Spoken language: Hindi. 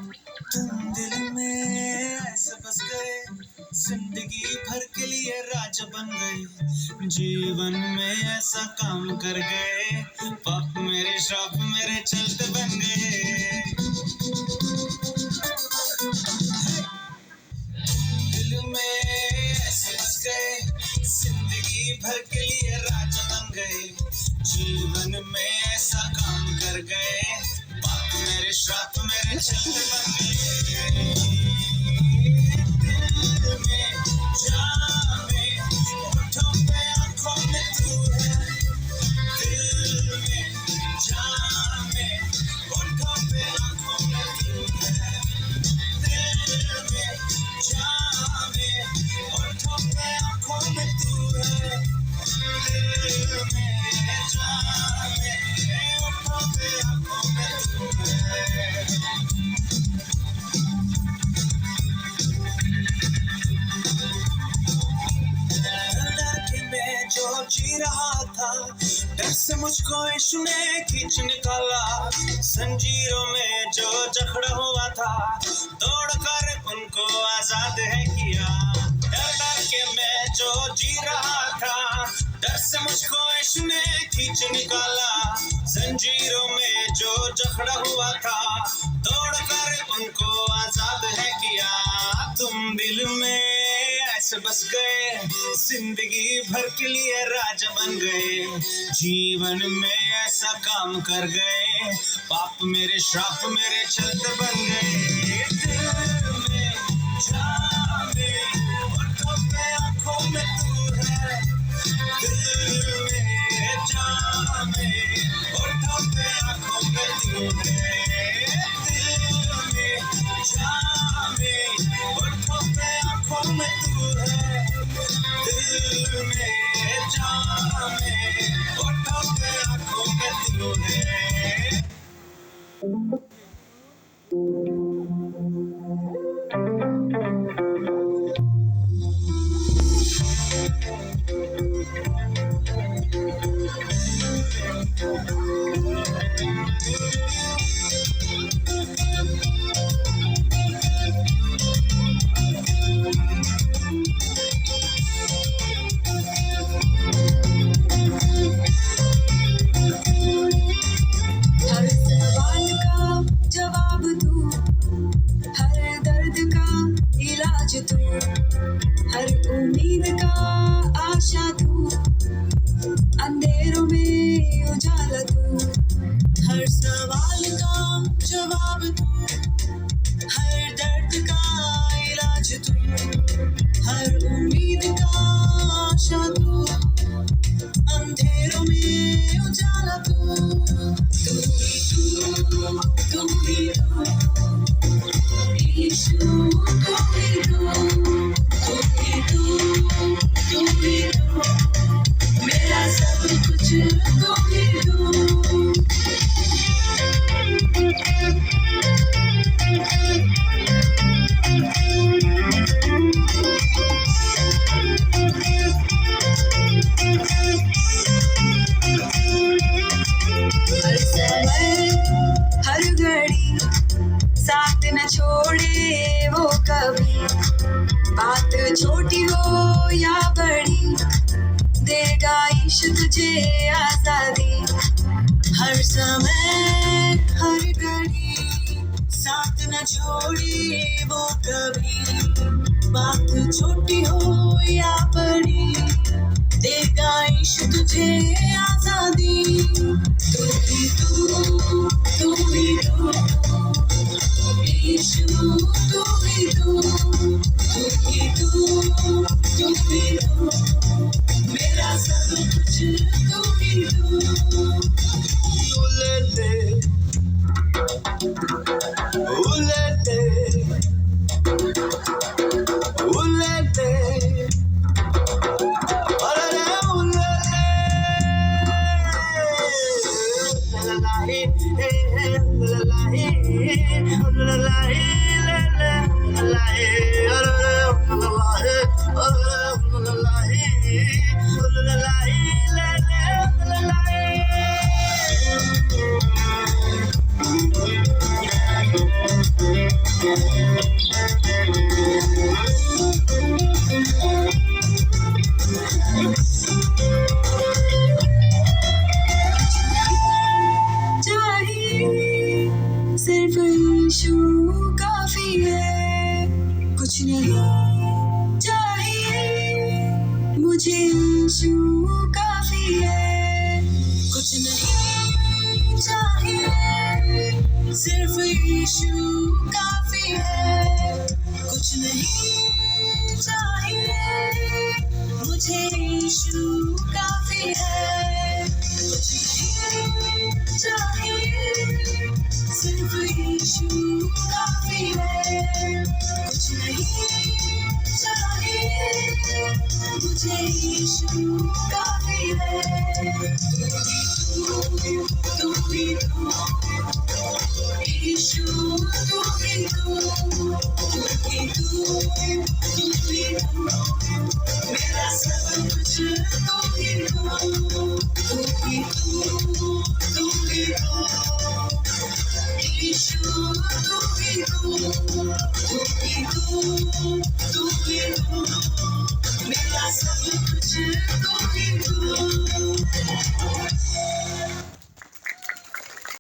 तुम दिल में ऐसे बस गए, जिंदगी भर के लिए राजा बन गए। जीवन में ऐसा काम कर गए, पाप मेरे श्राप मेरे चलते बन गए। दिल में ऐसे बस गए, जिंदगी भर के लिए राजा बन गए। जीवन में ऐसा काम कर गए, पाप मेरे श्राप मेरे चलते बन गए। दिल में जान में होठों पे आंखों में तू है। दिल में जान में होठों पे आंखों में तू है। दिल में जान में होठों पे आंखों में तू है। दिल में जान में होठों पे आंखों में तू है। डर के मैं जो जी रहा था, डर से मुझको यीशु ने खींच निकाला। जंजीरों में जो जकड़ा हुआ था, दौड़ कर उनको आजाद है किया। डर डर के मैं जो जी रहा था, डर से मुझको यीशु ने खींच निकाला। जंजीरों में जो जकड़ा हुआ था, दौड़ कर उनको आजाद है किया। तुम दिल में ऐसे बस गए, जिंदगी भर के लिए राजा बन गए। जीवन में ऐसा काम कर गए, पाप मेरे श्राप मेरे चलते बन गए। दिल में जान में होठों पे आंखों में तू है। दिल में जान में होठों पे आंखों में तू है। दिल में जान में होठों पे आंखों में तू है। दिल में जान में होठों पे आंखों में तू है। हर सवाल का जवाब तू, हर दर्द का इलाज तू, हर उम्मीद का आशा तू, अंधेरों में उजाला तू। हर सवाल का जवाब तू, हर दर्द का इलाज तू, हर उम्मीद का आशा तू, अंधेरों में उजाला तू। तू ही तू ही तू, यीशु तू ही तू मेरा सब कुछ तू ही तू। हर समय हर घड़ी साथ न छोड़े वो कभी। बात छोटी हो या बड़ी, देगा यीशु तुझे आजादी। हर समय हर घड़ी साथ न छोड़े वो कभी। बात छोटी हो या बड़ी, देगा यीशु तुझे आजादी। तू ही तू यीशु तू ही तू मेरा सब कुछ तू ही तू। उलटे उलटे उलटे अरे उलटे ला ला हे ला ला हे चाहिए सिर्फ यीशु काफी है, कुछ नहीं चाहिए मुझे, यीशु काफी है। कुछ नहीं चाहिए सिर्फ यीशु काफी है। कुछ नहीं चाहिए मुझे, यीशु काफी है। कुछ नहीं चाहिए सिर्फ यीशु काफी है। कुछ नहीं चाहिए मुझे, यीशु काफी है। तू ही तू, यीशु तू ही तू, तू ही तू, तू ही तू, मेरा सब कुछ तू ही तू, तू ही तू, तू ही तू, यीशु तू ही तू, तू ही तू, तू ही तू।